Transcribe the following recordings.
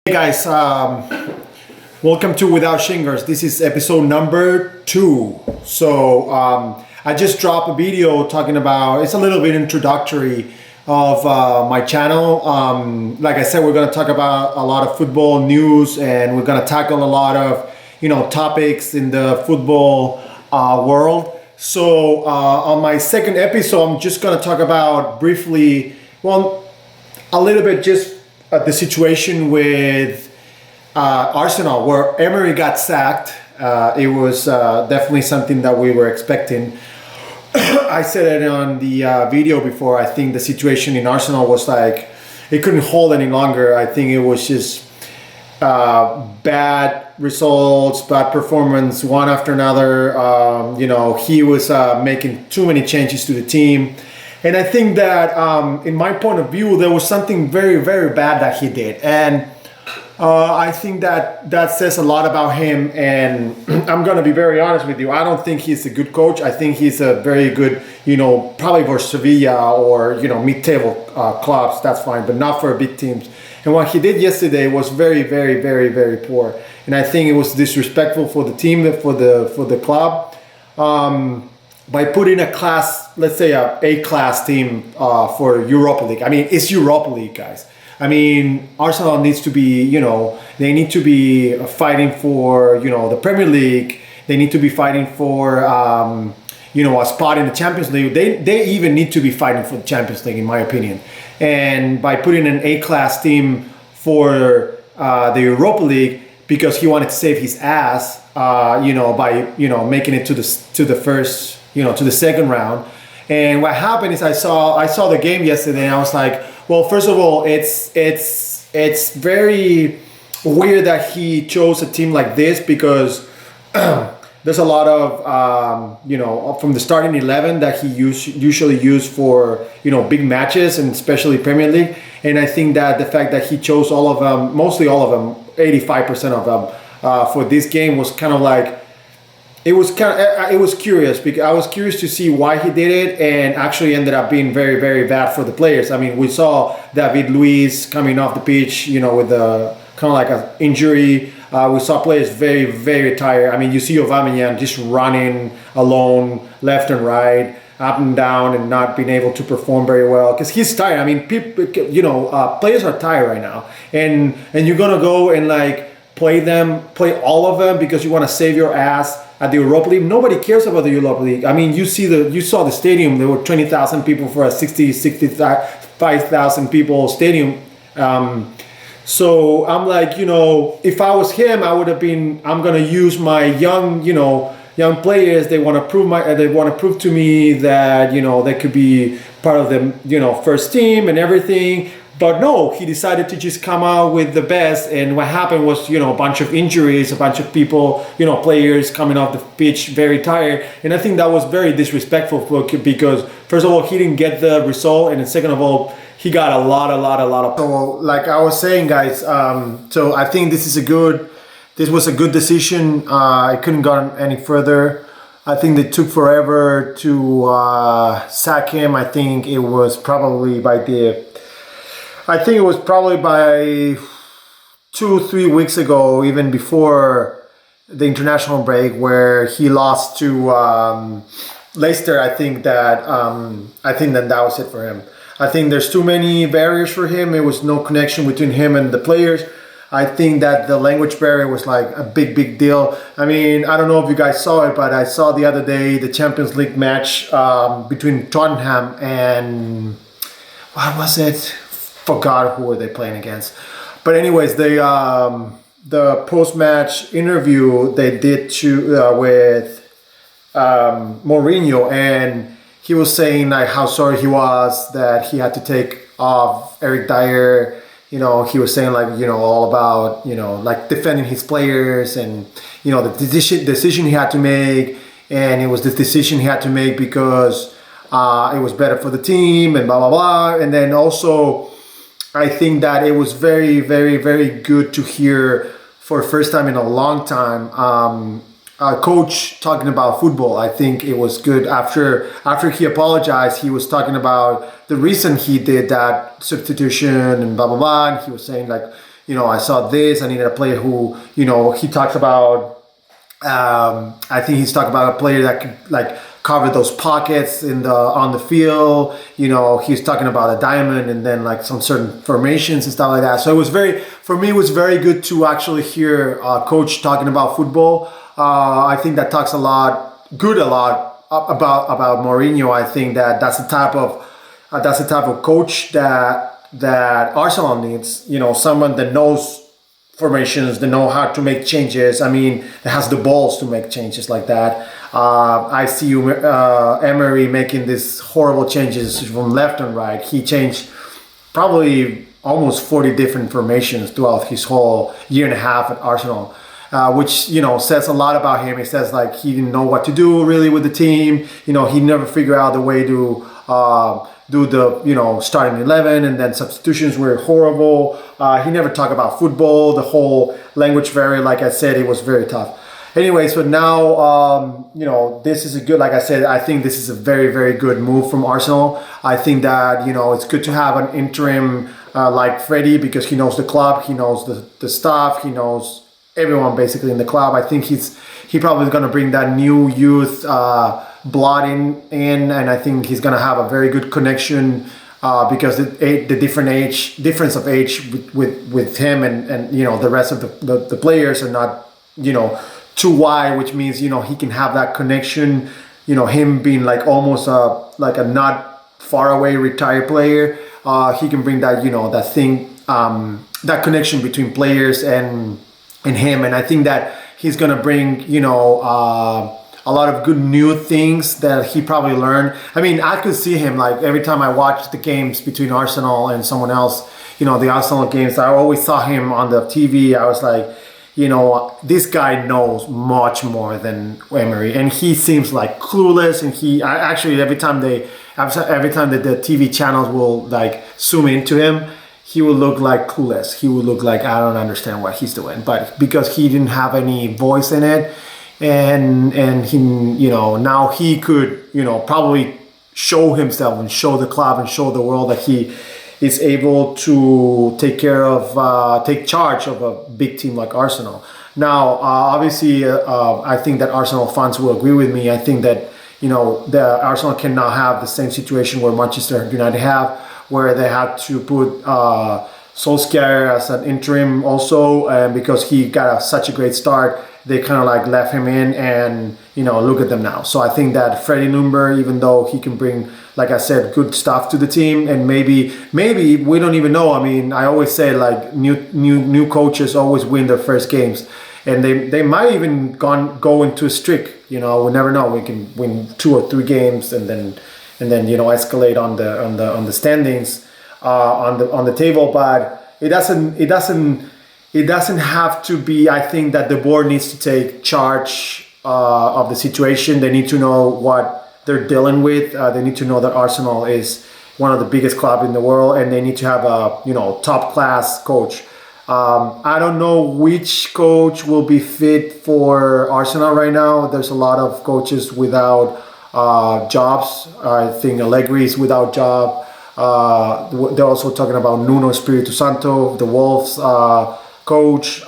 Hey guys, welcome to Without Shin Guards. This is episode number 2. I just dropped a video talking about, it's a little bit introductory of my channel. Like I said, we're going to talk about a lot of football news, and we're going to tackle a lot of, topics in the football world. On my second episode, I'm just going to talk about briefly, a little bit just the situation with Arsenal, where Emery got sacked. It was definitely something that we were expecting. I said it on the video before. I think the situation in Arsenal was like, it couldn't hold any longer. I think it was just bad results, bad performance, one after another. He was making too many changes to the team. And I think that, in my point of view, there was something very, very bad that he did. And I think that says a lot about him. And I'm going to be very honest with you. I don't think he's a good coach. I think he's a very good, probably for Sevilla or, mid-table clubs. That's fine, but not for big teams. And what he did yesterday was very, very, very, very poor. And I think it was disrespectful for the team, for the club. By putting a class, let's say a A-class team for Europa League. I mean, it's Europa League, guys. I mean, Arsenal needs to be, they need to be fighting for, the Premier League. They need to be fighting for, a spot in the Champions League. They even need to be fighting for the Champions League, in my opinion. And by putting an A-class team for the Europa League, because he wanted to save his ass, by making it to the first, to the second round. And what happened is I saw the game yesterday, and I was like, well, first of all, it's very weird that he chose a team like this, because there's a lot of from the starting 11 that he usually use for big matches, and especially Premier League. And I think that the fact that he chose all of them, mostly all of them, 85% of them for this game, was kind of like, it was curious, because I was curious to see why he did it, and actually ended up being very, very bad for the players. I mean, we saw David Luiz coming off the pitch, with a kind of like an injury. We saw players very, very tired. I mean, you see Aubameyang just running alone, left and right, up and down, and not being able to perform very well because he's tired. I mean, people, players are tired right now, and you're gonna go and play all of them because you want to save your ass at the Europa League. Nobody cares about the Europa League. I mean, you saw the stadium. There were 20,000 people for a 65,000 people stadium. So I'm like, if I was him, I would have been. I'm gonna use my young players. They want to prove to me that they could be part of the first team and everything. But no, he decided to just come out with the best, and what happened was, a bunch of injuries, a bunch of people, players coming off the pitch very tired, and I think that was very disrespectful because, first of all, he didn't get the result, and then second of all, he got a lot of. So, like I was saying, guys, so I think this was a good decision. I couldn't go any further. I think they took forever to sack him. I think it was probably by 2-3 weeks ago, even before the international break, where he lost to Leicester. I think that was it for him. I think there's too many barriers for him. There was no connection between him and the players. I think that the language barrier was like a big deal. I mean, I don't know if you guys saw it, but I saw the other day the Champions League match between Tottenham and, what was it? Forgot who were they playing against. But anyways, the post-match interview they did with Mourinho, and he was saying like how sorry he was that he had to take off Eric Dyer. He was saying all about like defending his players, and the decision he had to make, and it was the decision he had to make because it was better for the team, and blah blah blah. And then also, I think that it was very, very, very good to hear for the first time in a long time a coach talking about football. I think it was good. After he apologized, he was talking about the reason he did that substitution and blah blah blah. And he was saying like, I saw this. I needed a player who, he talks about. I think he's talking about a player that could like cover those pockets on the field. He's talking about a diamond and then like some certain formations and stuff like that. So for me, it was very good to actually hear a coach talking about football. I think that talks a lot about Mourinho. I think that's the type of coach that Arsenal needs. Someone that knows formations, they know how to make changes. I mean, that has the balls to make changes like that. I see Emery making these horrible changes from left and right. He changed probably almost 40 different formations throughout his whole year and a half at Arsenal, which says a lot about him. It says like he didn't know what to do really with the team. He never figured out the way to do the starting 11, and then substitutions were horrible. He never talked about football. The whole language like I said, it was very tough. Anyway, so now this is a good, like I said, I think this is a very, very good move from Arsenal. I think that it's good to have an interim like Freddie, because he knows the club, he knows the staff, he knows everyone basically in the club. I think he probably is going to bring that new youth blood in, and I think he's going to have a very good connection because the difference of age with him and the rest of the players are not too wide, which means he can have that connection. Him being like almost like a not far away retired player, he can bring that that thing, that connection between players and him, and I think that he's gonna bring a lot of good new things that he probably learned. I mean, I could see him like every time I watched the games between Arsenal and someone else, the Arsenal games, I always saw him on the TV. I was like, this guy knows much more than Emery, and he seems like clueless. And every time that the TV channels will like zoom into him, he will look like clueless. He will look like, I don't understand what he's doing, but because he didn't have any voice in it, and he now he could probably show himself and show the club and show the world that he is able to take charge of a big team like Arsenal. Now, obviously, I think that Arsenal fans will agree with me. I think that the Arsenal cannot have the same situation where Manchester United have, where they had to put Solskjaer as an interim also, and because he got such a great start, they kind of like left him in, and look at them now. So I think that Freddie Ljunberg, even though he can bring, like I said, good stuff to the team, and maybe we don't even know. I mean, I always say like new coaches always win their first games, and they might even go into a streak. We never know. We can win 2 or 3 games, and then escalate on the standings on the table. But it doesn't have to be. I think that the board needs to take charge of the situation. They need to know what they're dealing with. They need to know that Arsenal is one of the biggest clubs in the world, and they need to have a top class coach. I don't know which coach will be fit for Arsenal right now. There's a lot of coaches without jobs. I think Allegri is without job. They're also talking about Nuno Espirito Santo, the Wolves coach.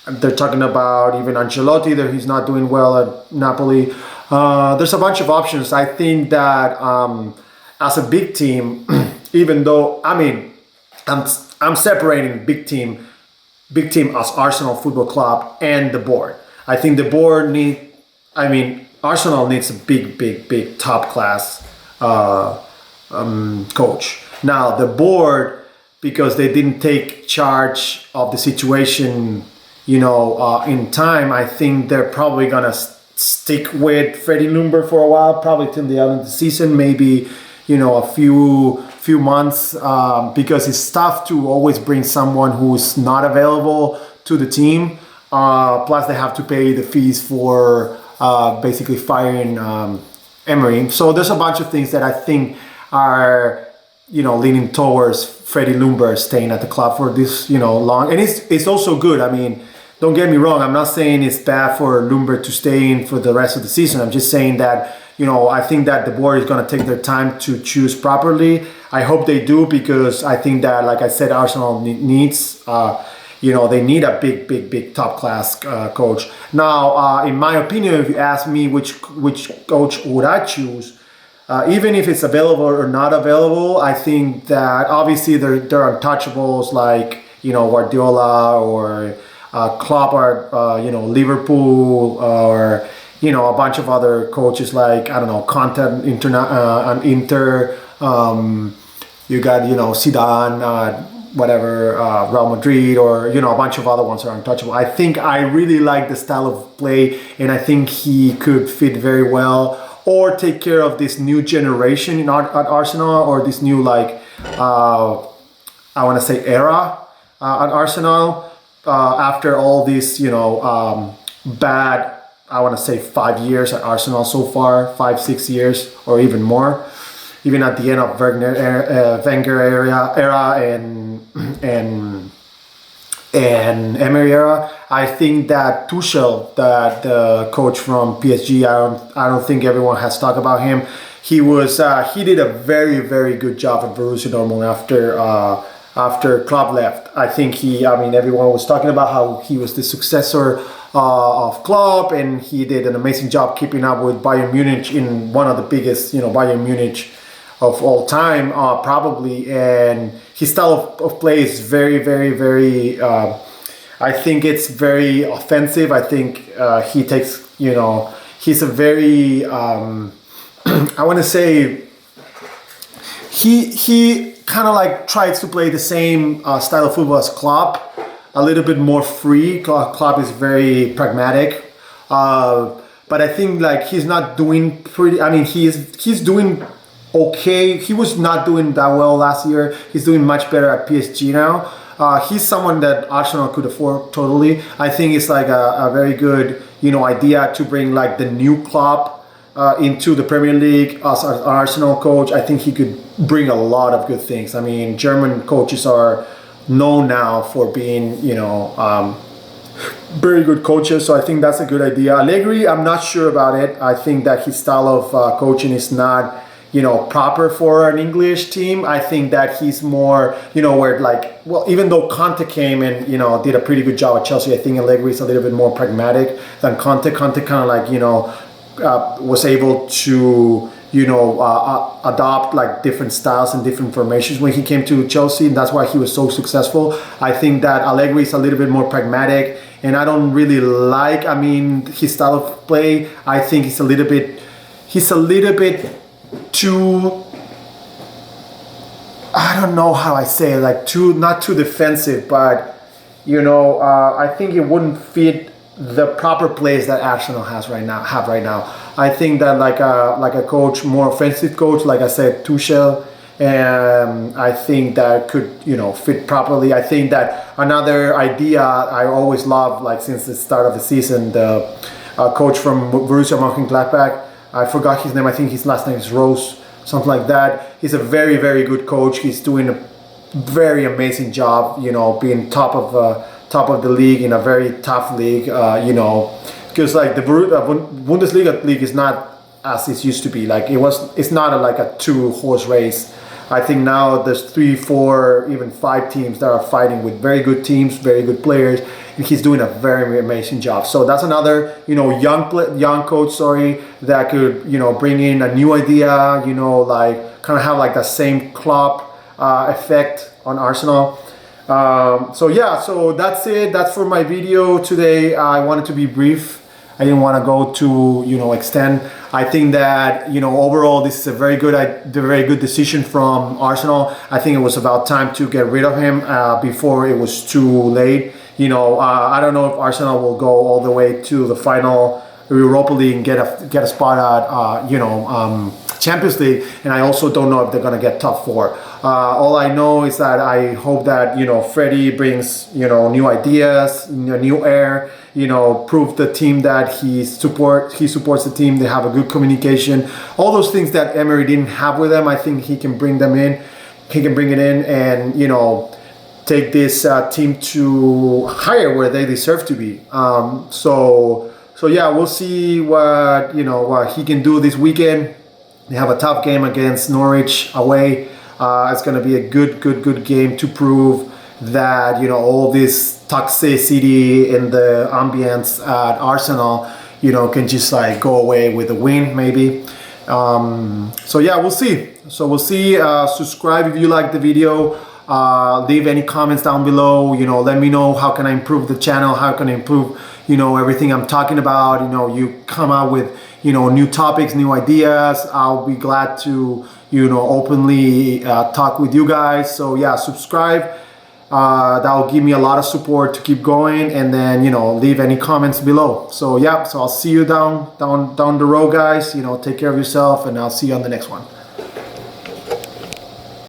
They're talking about even Ancelotti, that he's not doing well at Napoli. There's a bunch of options. I think that as a big team, even though, I mean, I'm separating big team as Arsenal Football Club and the board. I think the board Arsenal needs a big top class coach. Now the board, because they didn't take charge of the situation, in time, I think they're probably gonna stick with Freddie Ljunberg for a while, probably till the end of the season, maybe a few months, because it's tough to always bring someone who's not available to the team. Plus, they have to pay the fees for basically firing Emery. So there's a bunch of things that I think are leaning towards Freddie Ljunberg staying at the club for this long, and it's also good. I mean, don't get me wrong. I'm not saying it's bad for Ljunberg to stay in for the rest of the season. I'm just saying that I think that the board is going to take their time to choose properly. I hope they do, because I think that, like I said, Arsenal needs, they need a big top class coach. Now, in my opinion, if you ask me which coach would I choose, even if it's available or not available, I think that obviously there are untouchables like, Guardiola or Klopp, or Liverpool, or a bunch of other coaches like, I don't know, Conte and Inter. You got Zidane, whatever, Real Madrid, or a bunch of other ones are untouchable. I think I really like the style of play, and I think he could fit very well, or take care of this new generation at Arsenal, or this new I want to say era at Arsenal, after all this bad, I want to say 5 years at Arsenal so far, 5-6 years or even more. Even at the end of Wenger era and Emery era, I think that Tuchel, that the coach from PSG, I don't think everyone has talked about him. He did a very good job at Borussia Dortmund after Klopp left. I think everyone was talking about how he was the successor of Klopp, and he did an amazing job keeping up with Bayern Munich in one of the biggest, Bayern Munich of all time, probably. And his style of play is very, I think it's very offensive. I think he takes, he's a very, I want to say, he kind of tries to play the same style of football as Klopp, a little bit more free. Klopp is very pragmatic, but I think he's not doing pretty. He's doing okay. He was not doing that well last year. He's doing much better at PSG now. He's someone that Arsenal could afford totally. I think it's a very good idea to bring the new Klopp into the Premier League as an Arsenal coach. I think he could bring a lot of good things. German coaches are known now for being very good coaches, so I think that's a good idea. Allegri, I'm not sure about it. I think that his style of coaching is not proper for an English team. I think that he's more, where even though Conte came and, did a pretty good job at Chelsea, I think Allegri is a little bit more pragmatic than Conte. Conte kind of was able to, adopt different styles and different formations when he came to Chelsea, and that's why he was so successful. I think that Allegri is a little bit more pragmatic, and I don't really like, his style of play. I think he's a little bit too, I don't know how I say it, not too defensive, but I think it wouldn't fit the proper plays that Arsenal have right now. I think that like a coach, more offensive coach, like I said, Tuchel, I think that could fit properly. I think that another idea I always love, since the start of the season, the coach from Borussia Mönchengladbach, I forgot his name. I think his last name is Rose, something like that. He's a very good coach. He's doing a very amazing job, being top of the league in a very tough league, because the Bundesliga league is not as it used to be. It's not a 2-horse race. I think now there's 3, 4, even 5 teams that are fighting with very good teams, very good players, and he's doing a very amazing job. So that's another, young coach, that could, bring in a new idea, kind of have the same Klopp effect on Arsenal. So that's it. That's for my video today. I wanted to be brief. I didn't want to go to extend. I think that overall this is a very good decision from Arsenal. I think it was about time to get rid of him before it was too late. I don't know if Arsenal will go all the way to the final Europa League and get a spot at Champions League, and I also don't know if they're gonna get top 4. All I know is that I hope that Freddie brings new ideas, new air. Prove the team that he supports the team. They have a good communication. All those things that Emery didn't have with them, I think he can bring them in. He can bring it in and take this team to higher where they deserve to be. So yeah, we'll see what he can do this weekend. They have a tough game against Norwich away. It's going to be a good game to prove that, you know, all this toxicity in the ambience at Arsenal, you know, can just like go away with a win maybe. So yeah, we'll see. Subscribe if you like the video. Leave any comments down below. You know, let me know how can I improve the channel, how can I improve, you know, everything I'm talking about. You know, you come out with, you know, new topics, new ideas. I'll be glad to, you know, openly talk with you guys. So yeah, subscribe. That will give me a lot of support to keep going, and then, you know, leave any comments below. So yeah, so I'll see you down the road, guys. You know, take care of yourself, and I'll see you on the next one.